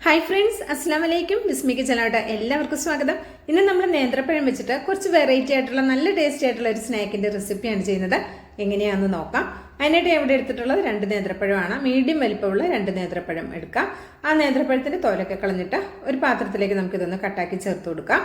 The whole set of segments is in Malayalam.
ഹായ് ഫ്രണ്ട്സ്, അസ്സാം വലൈക്കും. ബിസ്മിക്ക് ചലാട്ട എല്ലാവർക്കും സ്വാഗതം. ഇന്ന് നമ്മൾ നേന്ത്രപ്പഴം വെച്ചിട്ട് കുറച്ച് വെറൈറ്റി ആയിട്ടുള്ള നല്ല ടേസ്റ്റി ആയിട്ടുള്ള ഒരു സ്നാക്കിന്റെ റെസിപ്പിയാണ് ചെയ്യുന്നത്. എങ്ങനെയാണെന്ന് നോക്കാം. അതിനായിട്ട് ഇവിടെ എടുത്തിട്ടുള്ളത് 2 നേന്ത്രപ്പഴമാണ്. മീഡിയം വലിപ്പമുള്ള 2 നേന്ത്രപ്പഴം എടുക്കാം. ആ നേന്ത്രപ്പഴത്തിന്റെ തോലൊക്കെ കളഞ്ഞിട്ട് ഒരു പാത്രത്തിലേക്ക് നമുക്ക് ഇതൊന്ന് കട്ടാക്കി ചേർത്ത് കൊടുക്കാം.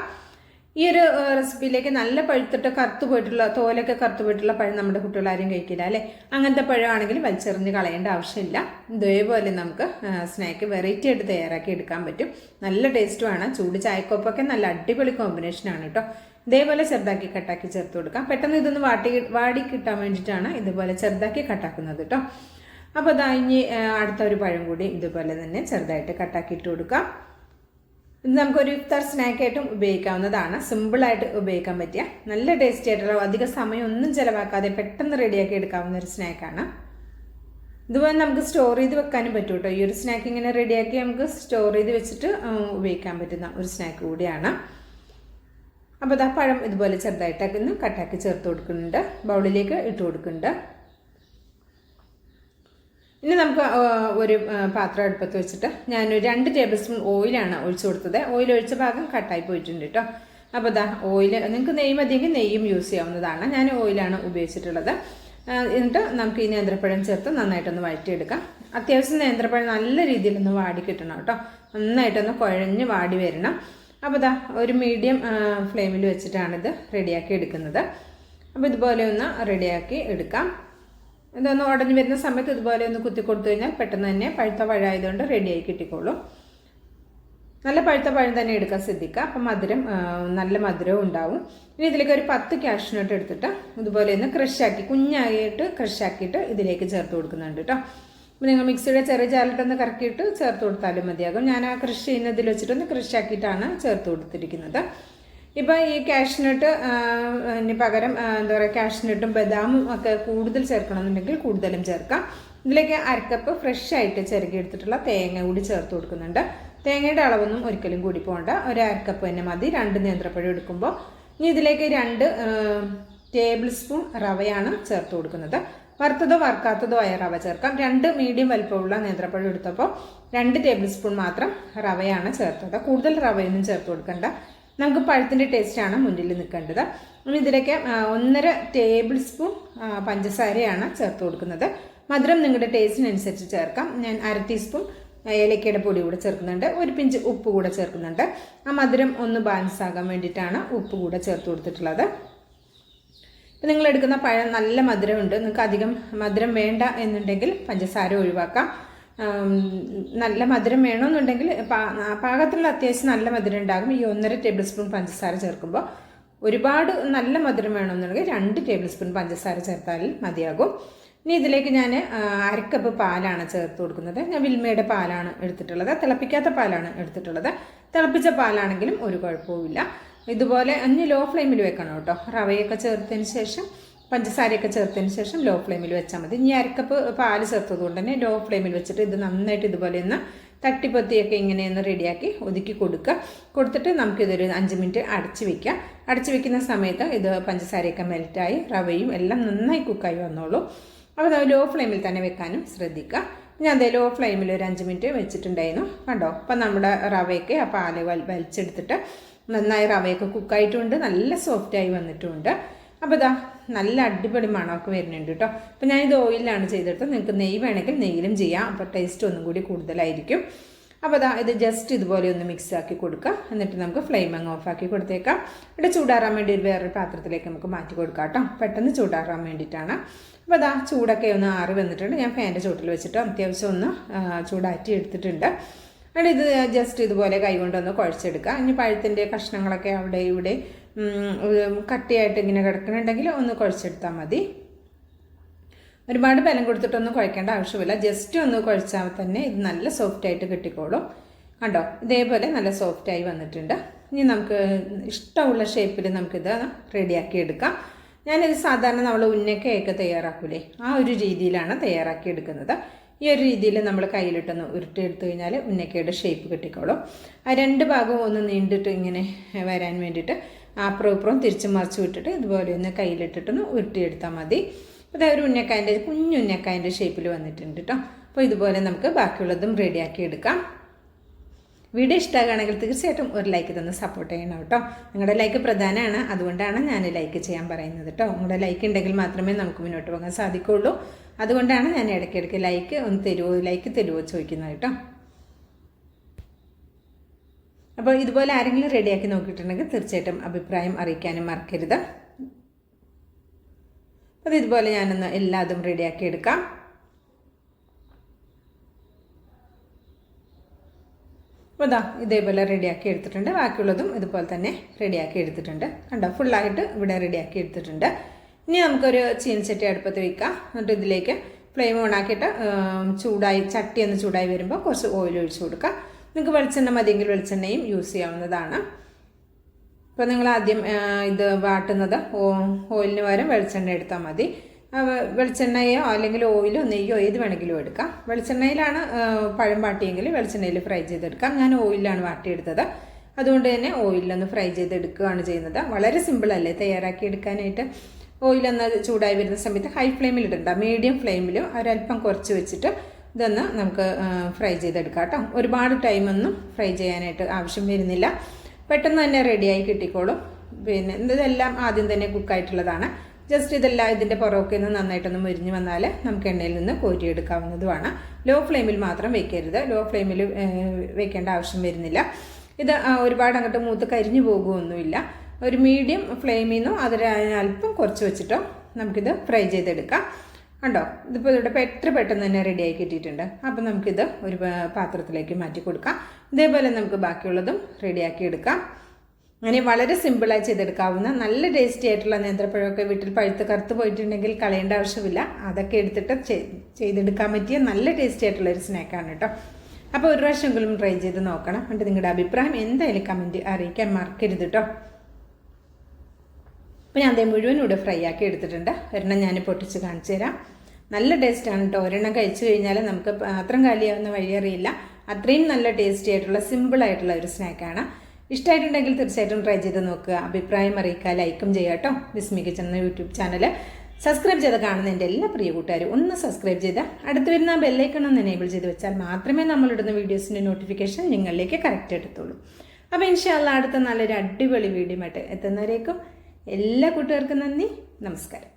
ഈ ഒരു റെസിപ്പിയിലേക്ക് നല്ല പഴുത്തിട്ട് കറുത്തു പോയിട്ടുള്ള തോലൊക്കെ കറുത്തു പോയിട്ടുള്ള പഴം നമ്മുടെ കുട്ടികൾ ആരും കഴിക്കില്ല അല്ലേ. അങ്ങനത്തെ പഴമാണെങ്കിൽ വലിച്ചെറിഞ്ഞ് കളയേണ്ട ആവശ്യമില്ല. ഇതേപോലെ നമുക്ക് സ്നാക്ക് വെറൈറ്റി ആയിട്ട് തയ്യാറാക്കി എടുക്കാൻ പറ്റും. നല്ല ടേസ്റ്റുമാണ്. ചൂട് ചായക്കൊപ്പൊക്കെ നല്ല അടിപൊളി കോമ്പിനേഷനാണ് കേട്ടോ. ഇതേപോലെ ചെറുതാക്കി കട്ടാക്കി ചേർത്ത് കൊടുക്കാം. പെട്ടെന്ന് ഇതൊന്ന് വാടി കിട്ടാൻ വേണ്ടിയിട്ടാണ് ഇതുപോലെ ചെറുതാക്കി കട്ടാക്കുന്നത് കേട്ടോ. അപ്പോൾ അതാ ഇനി അടുത്ത ഒരു പഴം കൂടി ഇതുപോലെ തന്നെ ചെറുതായിട്ട് കട്ടാക്കി ഇട്ട് കൊടുക്കാം. ഇത് നമുക്കൊരു ഇഫ്താർ സ്നാക്കായിട്ടും ഉപയോഗിക്കാവുന്നതാണ്. സിമ്പിളായിട്ട് ഉപയോഗിക്കാൻ പറ്റിയ നല്ല ടേസ്റ്റി ആയിട്ടുള്ള അധിക സമയം ഒന്നും ചിലവാക്കാതെ പെട്ടെന്ന് റെഡിയാക്കി എടുക്കാവുന്ന ഒരു സ്നാക്കാണ്. ഇതുപോലെ നമുക്ക് സ്റ്റോർ ചെയ്ത് വെക്കാനും പറ്റും കേട്ടോ. ഈ ഒരു സ്നാക്ക് ഇങ്ങനെ റെഡിയാക്കി നമുക്ക് സ്റ്റോർ ചെയ്ത് വെച്ചിട്ട് ഉപയോഗിക്കാൻ പറ്റുന്ന ഒരു സ്നാക്ക് കൂടിയാണ്. അപ്പോൾ ഇതാ പഴം ഇതുപോലെ ചെറുതായിട്ടൊക്കെ ഒന്ന് കട്ടാക്കി ചേർത്ത് കൊടുക്കുന്നുണ്ട്. ബൗളിലേക്ക് ഇട്ട് കൊടുക്കുന്നുണ്ട്. ഇനി നമുക്ക് ഒരു പാത്രം അടുപ്പത്ത് വെച്ചിട്ട് ഞാനൊരു 2 ടേബിൾ സ്പൂൺ ഓയിലാണ് ഒഴിച്ചു കൊടുത്തത്. ഓയിൽ ഒഴിച്ച ഭാഗം കട്ടായി പോയിട്ടുണ്ട് കേട്ടോ. അപ്പോൾ ഇതാ ഓയിൽ, നിങ്ങൾക്ക് നെയ്യ് മതിയെങ്കിൽ നെയ്യും യൂസ് ചെയ്യാവുന്നതാണ്. ഞാൻ ഓയിലാണ് ഉപയോഗിച്ചിട്ടുള്ളത്. എന്നിട്ട് നമുക്ക് ഈ നേന്ത്രപ്പഴം ചേർത്ത് നന്നായിട്ടൊന്ന് വഴറ്റിയെടുക്കാം. അത്യാവശ്യം നേന്ത്രപ്പഴം നല്ല രീതിയിലൊന്ന് വാടി കിട്ടണം കേട്ടോ. നന്നായിട്ടൊന്ന് കുഴഞ്ഞ് വാടി വരണം. അപ്പോൾ ഇതാ ഒരു മീഡിയം ഫ്ലെയിമിൽ വെച്ചിട്ടാണിത് റെഡിയാക്കി എടുക്കുന്നത്. അപ്പോൾ ഇതുപോലെ ഒന്ന് റെഡിയാക്കി എടുക്കാം. ഇതൊന്ന് ഉടഞ്ഞു വരുന്ന സമയത്ത് ഇതുപോലെ ഒന്ന് കുത്തി കൊടുത്തു കഴിഞ്ഞാൽ പെട്ടെന്ന് തന്നെ പഴുത്ത പഴമായതുകൊണ്ട് റെഡിയായി കിട്ടിക്കോളും. നല്ല പഴുത്ത പഴം തന്നെ എടുക്കാൻ ശ്രദ്ധിക്കുക. അപ്പം നല്ല മധുരവും ഉണ്ടാവും. ഇനി ഇതിലേക്ക് ഒരു 10 കാഷ്നട്ട് എടുത്തിട്ട് ഇതുപോലെ ഒന്ന് ക്രഷാക്കി കുഞ്ഞായിട്ട് ക്രഷാക്കിയിട്ട് ഇതിലേക്ക് ചേർത്ത് കൊടുക്കുന്നുണ്ട് കേട്ടോ. അപ്പോൾ നിങ്ങൾ മിക്സിയുടെ ചെറിയ ജാലിട്ടൊന്ന് കറക്കിയിട്ട് ചേർത്ത് കൊടുത്താലും മതിയാകും. ഞാൻ ആ ക്രഷ് ചെയ്യുന്നതിൽ വെച്ചിട്ടൊന്ന് ക്രഷാക്കിയിട്ടാണ് ചേർത്ത് കൊടുത്തിരിക്കുന്നത്. ഇപ്പോൾ ഈ കാഷ്നട്ട് പകരം എന്താ പറയുക, കാഷ്നട്ടും ബദാമും ഒക്കെ കൂടുതൽ ചേർക്കണമെന്നുണ്ടെങ്കിൽ കൂടുതലും ചേർക്കാം. ഇതിലേക്ക് 1/2 കപ്പ് ഫ്രഷ് ആയിട്ട് ചിരകി എടുത്തിട്ടുള്ള തേങ്ങ കൂടി ചേർത്ത് കൊടുക്കുന്നുണ്ട്. തേങ്ങയുടെ അളവൊന്നും ഒരിക്കലും കൂടി പോകണ്ട. ഒരു 1/2 കപ്പ് തന്നെ മതി 2 നേന്ത്രപ്പഴം എടുക്കുമ്പോൾ. ഇനി ഇതിലേക്ക് 2 ടേബിൾ സ്പൂൺ റവയാണ് ചേർത്ത് കൊടുക്കുന്നത്. വറുത്തതോ വറുക്കാത്തതോ ആയ റവ ചേർക്കാം. 2 മീഡിയം വലിപ്പമുള്ള നേന്ത്രപ്പഴം എടുത്തപ്പോൾ 2 ടേബിൾ സ്പൂൺ മാത്രം റവയാണ് ചേർത്തത്. കൂടുതൽ റവയൊന്നും ചേർത്ത് കൊടുക്കണ്ട. നമുക്ക് പഴത്തിൻ്റെ ടേസ്റ്റാണ് മുന്നിൽ നിൽക്കേണ്ടത്. ഇനി ഇതിലേക്ക് 1.5 ടേബിൾ സ്പൂൺ പഞ്ചസാരയാണ് ചേർത്ത് കൊടുക്കുന്നത്. മധുരം നിങ്ങളുടെ ടേസ്റ്റിനനുസരിച്ച് ചേർക്കാം. ഞാൻ 1/2 ടീസ്പൂൺ ഏലക്കയുടെ പൊടി കൂടെ ചേർക്കുന്നുണ്ട്. ഒരു പിഞ്ച് ഉപ്പ് കൂടെ ചേർക്കുന്നുണ്ട്. ആ മധുരം ഒന്ന് ബാലൻസ് ആകാൻ വേണ്ടിയിട്ടാണ് ഉപ്പ് കൂടെ ചേർത്ത് കൊടുത്തിട്ടുള്ളത്. ഇപ്പം നിങ്ങൾ എടുക്കുന്ന പഴം നല്ല മധുരമുണ്ട്. നിങ്ങൾക്ക് അധികം മധുരം വേണ്ട എന്നുണ്ടെങ്കിൽ പഞ്ചസാര ഒഴിവാക്കാം. നല്ല മധുരം വേണമെന്നുണ്ടെങ്കിൽ പാകത്തിലുള്ള അത്യാവശ്യം നല്ല മധുരം ഉണ്ടാകും. ഈ 1.5 ടേബിൾ സ്പൂൺ പഞ്ചസാര ചേർക്കുമ്പോൾ ഒരുപാട് നല്ല മധുരം വേണമെന്നുണ്ടെങ്കിൽ 2 ടേബിൾ സ്പൂൺ പഞ്ചസാര ചേർത്താൽ മതിയാകും. ഇനി ഇതിലേക്ക് ഞാൻ 1/2 കപ്പ് പാലാണ് ചേർത്ത് കൊടുക്കുന്നത്. ഞാൻ വിൽമയുടെ പാലാണ് എടുത്തിട്ടുള്ളത്. തിളപ്പിക്കാത്ത പാലാണ് എടുത്തിട്ടുള്ളത്. തിളപ്പിച്ച പാലാണെങ്കിലും ഒരു കുഴപ്പവുമില്ല. ഇതുപോലെ അഞ്ഞ് ലോ ഫ്ലെയിമിൽ വെക്കണം കേട്ടോ. റവയൊക്കെ ചേർത്തതിന് ശേഷം പഞ്ചസാരയൊക്കെ ചേർത്തതിന് ശേഷം ലോ ഫ്ലെയിമിൽ വെച്ചാൽ മതി. ഇനി 1/2 കപ്പ് പാല് ചേർത്തത് കൊണ്ട് തന്നെ ലോ ഫ്ലെയിമിൽ വെച്ചിട്ട് ഇത് നന്നായിട്ട് ഇതുപോലെ ഒന്ന് തട്ടിപ്പൊത്തിയൊക്കെ ഇങ്ങനെയൊന്ന് റെഡിയാക്കി ഒതുക്കി കൊടുത്തിട്ട് നമുക്കിതൊരു 5 മിനിറ്റ് അടച്ച് വയ്ക്കാം. അടച്ച് വയ്ക്കുന്ന സമയത്ത് ഇത് പഞ്ചസാരയൊക്കെ മെൽറ്റായി റവയും എല്ലാം നന്നായി കുക്കായി വന്നോളൂ. അപ്പോൾ അത് ലോ ഫ്ലെയിമിൽ തന്നെ വെക്കാനും ശ്രദ്ധിക്കുക. ഞാൻ അതേ ലോ ഫ്ലെയിമിൽ ഒരു 5 മിനിറ്റ് വെച്ചിട്ടുണ്ടായിരുന്നു. കണ്ടോ, അപ്പം നമ്മുടെ റവയൊക്കെ ആ പാല് വലിച്ചെടുത്തിട്ട് നന്നായി റവയൊക്കെ കുക്കായിട്ടുണ്ട്. നല്ല സോഫ്റ്റായി വന്നിട്ടുമുണ്ട്. അപ്പോൾ ഇതാ നല്ല അടിപൊളി മണമൊക്കെ വരുന്നുണ്ട് കേട്ടോ. അപ്പോൾ ഞാനിത് ഓയിലാണ് ചെയ്തെടുത്തത്. നിങ്ങൾക്ക് നെയ്യ് വേണമെങ്കിൽ നെയ്യിലും ചെയ്യാം. അപ്പോൾ ടേസ്റ്റ് ഒന്നും കൂടി കൂടുതലായിരിക്കും. അപ്പോൾ ഇതാ ഇത് ജസ്റ്റ് ഇതുപോലെ ഒന്ന് മിക്സ് ആക്കി കൊടുക്കുക. എന്നിട്ട് നമുക്ക് ഫ്ലെയിം അങ്ങ് ഓഫാക്കി കൊടുത്തേക്കാം. ഇവിടെ ചൂടാറാൻ വേണ്ടി വേറൊരു പാത്രത്തിലേക്ക് നമുക്ക് മാറ്റി കൊടുക്കാം കേട്ടോ. പെട്ടെന്ന് ചൂടാറാൻ വേണ്ടിയിട്ടാണ്. അപ്പോൾ ഇതാ ചൂടൊക്കെ ഒന്ന് ആറി വന്നിട്ടുണ്ട്. ഞാൻ ഫാനിൻ്റെ ചുവട്ടിൽ വെച്ചിട്ട് അത്യാവശ്യം ഒന്ന് ചൂടാറ്റി എടുത്തിട്ടുണ്ട്. എന്നിട്ട് ഇത് ജസ്റ്റ് ഇതുപോലെ കൈകൊണ്ടൊന്ന് കുഴച്ചെടുക്കുക. ഇനി പഴത്തിൻ്റെ കഷ്ണങ്ങളൊക്കെ അവിടെ ഇവിടെ കട്ടിയായിട്ട് ഇങ്ങനെ കിടക്കുന്നുണ്ടെങ്കിൽ ഒന്ന് കുഴച്ചെടുത്താൽ മതി. ഒരുപാട് ബലം കൊടുത്തിട്ടൊന്നും കുഴക്കേണ്ട ആവശ്യമില്ല. ജസ്റ്റ് ഒന്ന് കുഴച്ചാൽ തന്നെ ഇത് നല്ല സോഫ്റ്റായിട്ട് കിട്ടിക്കോളും. കണ്ടോ, ഇതേപോലെ നല്ല സോഫ്റ്റായി വന്നിട്ടുണ്ട്. ഇനി നമുക്ക് ഇഷ്ടമുള്ള ഷേപ്പിൽ നമുക്കിത് റെഡിയാക്കി എടുക്കാം. ഞാനിത് സാധാരണ നമ്മൾ ഉന്നക്കയൊക്കെ തയ്യാറാക്കൂലേ, ആ ഒരു രീതിയിലാണ് തയ്യാറാക്കി എടുക്കുന്നത്. ഈ ഒരു രീതിയിൽ നമ്മൾ കയ്യിലിട്ടൊന്ന് ഉരുട്ടിയെടുത്തു കഴിഞ്ഞാൽ ഉന്നക്കയുടെ ഷേപ്പ് കിട്ടിക്കോളും. ആ 2 ഭാഗവും ഒന്ന് നീണ്ടിട്ട് ഇങ്ങനെ വരാൻ വേണ്ടിയിട്ട് അപ്പുറം ഇപ്പുറം തിരിച്ച് മറിച്ച് വിട്ടിട്ട് ഇതുപോലെ ഒന്ന് കയ്യിലിട്ടിട്ടൊന്ന് ഉരുട്ടിയെടുത്താൽ മതി. അപ്പോൾ ഒരു ഉന്നക്കായൻ്റെ കുഞ്ഞുന്നക്കായൻ്റെ ഷേപ്പിൽ വന്നിട്ടുണ്ട് കേട്ടോ. അപ്പോൾ ഇതുപോലെ നമുക്ക് ബാക്കിയുള്ളതും റെഡിയാക്കി എടുക്കാം. വീഡിയോ ഇഷ്ടമാകുകയാണെങ്കിൽ തീർച്ചയായിട്ടും ഒരു ലൈക്ക് തന്ന് സപ്പോർട്ട് ചെയ്യണം കേട്ടോ. നിങ്ങളുടെ ലൈക്ക് പ്രധാനമാണ്, അതുകൊണ്ടാണ് ഞാൻ ലൈക്ക് ചെയ്യാൻ പറയുന്നത് കേട്ടോ. നിങ്ങളുടെ ലൈക്ക് ഉണ്ടെങ്കിൽ മാത്രമേ നമുക്ക് മുന്നോട്ട് പോകാൻ സാധിക്കുള്ളൂ. അതുകൊണ്ടാണ് ഞാൻ ഇടയ്ക്കിടയ്ക്ക് ലൈക്ക് തരുമോ ചോദിക്കുന്നത് കേട്ടോ. അപ്പോൾ ഇതുപോലെ ആരെങ്കിലും റെഡിയാക്കി നോക്കിയിട്ടുണ്ടെങ്കിൽ തീർച്ചയായിട്ടും അഭിപ്രായം അറിയിക്കാനും മറക്കരുത്. അപ്പോൾ ഇതുപോലെ ഞാനൊന്ന് എല്ലാതും റെഡിയാക്കി എടുക്കാം. അപ്പോൾ ഇതേപോലെ റെഡിയാക്കി എടുത്തിട്ടുണ്ട്. ബാക്കിയുള്ളതും ഇതുപോലെ തന്നെ റെഡിയാക്കി എടുത്തിട്ടുണ്ട്. കണ്ടോ, ഫുള്ളായിട്ട് ഇവിടെ റെഡിയാക്കി എടുത്തിട്ടുണ്ട്. ഇനി നമുക്കൊരു ചീനച്ചട്ടി അടുപ്പത്ത് വയ്ക്കാം. എന്നിട്ട് ഇതിലേക്ക് ഫ്ലെയിം ഓണാക്കിയിട്ട് ചട്ടി ഒന്ന് ചൂടായി വരുമ്പോൾ കുറച്ച് ഓയിൽ ഒഴിച്ച് കൊടുക്കുക. നിങ്ങൾക്ക് വെളിച്ചെണ്ണ മതിയെങ്കിൽ വെളിച്ചെണ്ണയും യൂസ് ചെയ്യാവുന്നതാണ്. ഇപ്പോൾ നിങ്ങൾ ആദ്യം ഇത് വാട്ടുന്നത് ഓയിലിന് പകരം വെളിച്ചെണ്ണ എടുത്താൽ മതി. വെളിച്ചെണ്ണയോ അല്ലെങ്കിൽ ഓയിലോ നെയ്യോ ഏത് വേണമെങ്കിലും എടുക്കാം. വെളിച്ചെണ്ണയിലാണ് പഴം വാട്ടിയെങ്കിൽ വെളിച്ചെണ്ണയിൽ ഫ്രൈ ചെയ്തെടുക്കാം. ഞാൻ ഓയിലാണ് വാട്ടിയെടുത്തത്, അതുകൊണ്ട് തന്നെ ഓയിലൊന്ന് ഫ്രൈ ചെയ്തെടുക്കുകയാണ് ചെയ്യുന്നത്. വളരെ സിമ്പിളല്ലേ തയ്യാറാക്കി എടുക്കാനായിട്ട്. ഓയിലൊന്ന് ചൂടായി വരുന്ന സമയത്ത് ഹൈ ഫ്ലെയിമിൽ ഇടണ്ട, മീഡിയം ഫ്ലെയിമിൽ ഒരല്പം കുറച്ച് വെച്ചിട്ട് ഇതൊന്ന് നമുക്ക് ഫ്രൈ ചെയ്തെടുക്കാം കേട്ടോ. ഒരുപാട് ടൈമൊന്നും ഫ്രൈ ചെയ്യാനായിട്ട് ആവശ്യം വരുന്നില്ല, പെട്ടെന്ന് തന്നെ റെഡിയായി കിട്ടിക്കോളും. പിന്നെ ഇതെല്ലാം ആദ്യം തന്നെ കുക്കായിട്ടുള്ളതാണ്. ജസ്റ്റ് ഇതെല്ലാം ഇതിൻ്റെ പുറമൊക്കെ ഒന്ന് നന്നായിട്ടൊന്ന് മുരിഞ്ഞ് വന്നാൽ നമുക്ക് എണ്ണയിൽ നിന്ന് കോരിയെടുക്കാവുന്നതുമാണ്. ലോ ഫ്ലെയിമിൽ മാത്രം വെക്കരുത്, ലോ ഫ്ലെയിമിൽ വെക്കേണ്ട ആവശ്യം വരുന്നില്ല. ഇത് ഒരുപാട് അങ്ങോട്ട് മൂത്ത് കരിഞ്ഞു പോകുമൊന്നുമില്ല. ഒരു മീഡിയം ഫ്ലെയിമിൽ നിന്നും അല്പം കുറച്ച് വെച്ചിട്ടോ നമുക്കിത് ഫ്രൈ ചെയ്തെടുക്കാം. കണ്ടോ, ഇതിപ്പോൾ ഇവിടെ എത്ര പെട്ടെന്ന് തന്നെ റെഡിയായി കിട്ടിയിട്ടുണ്ട്. അപ്പം നമുക്കിത് ഒരു പാത്രത്തിലേക്ക് മാറ്റി കൊടുക്കാം. ഇതേപോലെ നമുക്ക് ബാക്കിയുള്ളതും റെഡിയാക്കി എടുക്കാം. അങ്ങനെ വളരെ സിമ്പിളായി ചെയ്തെടുക്കാവുന്ന നല്ല ടേസ്റ്റി ആയിട്ടുള്ള നേന്ത്രപ്പഴമൊക്കെ വീട്ടിൽ പഴുത്ത് കറുത്ത് പോയിട്ടുണ്ടെങ്കിൽ കളയേണ്ട ആവശ്യമില്ല. അതൊക്കെ എടുത്തിട്ട് ചെയ്തെടുക്കാൻ പറ്റിയ നല്ല ടേസ്റ്റി ആയിട്ടുള്ള ഒരു സ്നാക്കാണ് കേട്ടോ. അപ്പോൾ ഒരു പ്രാവശ്യമെങ്കിലും ട്രൈ ചെയ്ത് നോക്കണം. എന്നിട്ട് നിങ്ങളുടെ അഭിപ്രായം എന്തായാലും കമൻറ്റ് അറിയിക്കാൻ മറക്കരുത് കേട്ടോ. അപ്പോൾ ഞാൻ മുഴുവൻ ഇവിടെ ഫ്രൈ ആക്കി എടുത്തിട്ടുണ്ട്. ഒരെണ്ണം ഞാൻ പൊട്ടിച്ച് കാണിച്ചു തരാം. നല്ല ടേസ്റ്റാണ് കേട്ടോ. ഒരെണ്ണം കഴിച്ചു കഴിഞ്ഞാൽ നമുക്ക് പാത്രം കാലിയാവുന്ന വഴിയറിയില്ല. അത്രയും നല്ല ടേസ്റ്റി ആയിട്ടുള്ള സിമ്പിളായിട്ടുള്ള ഒരു സ്നാക്കാണ്. ഇഷ്ടമായിട്ടുണ്ടെങ്കിൽ തീർച്ചയായിട്ടും ട്രൈ ചെയ്ത് നോക്കുക. അഭിപ്രായം അറിയിക്കുക, ലൈക്കും ചെയ്യുക കേട്ടോ. ബിസ്മി കിച്ചൺ എന്ന യൂട്യൂബ് ചാനൽ സബ്സ്ക്രൈബ് ചെയ്ത് കാണുന്ന എൻ്റെ എല്ലാ പ്രിയ കൂട്ടുകാരും ഒന്ന് സബ്സ്ക്രൈബ് ചെയ്ത് അടുത്ത് വരുന്ന ബെല്ലൈക്കൺ ഒന്ന് എനേബിൾ ചെയ്ത് വെച്ചാൽ മാത്രമേ നമ്മളിടുന്ന വീഡിയോസിൻ്റെ നോട്ടിഫിക്കേഷൻ നിങ്ങളിലേക്ക് കറക്റ്റ് എടുത്തുള്ളൂ. അപ്പോൾ ഇൻഷാ അല്ലാഹ് അടുത്ത നല്ലൊരു അടിപൊളി വീഡിയോ ആയിട്ട് എത്തുന്നവരേക്കും എല്ലാ കൂട്ടുകാർക്കും നന്ദി, നമസ്കാരം.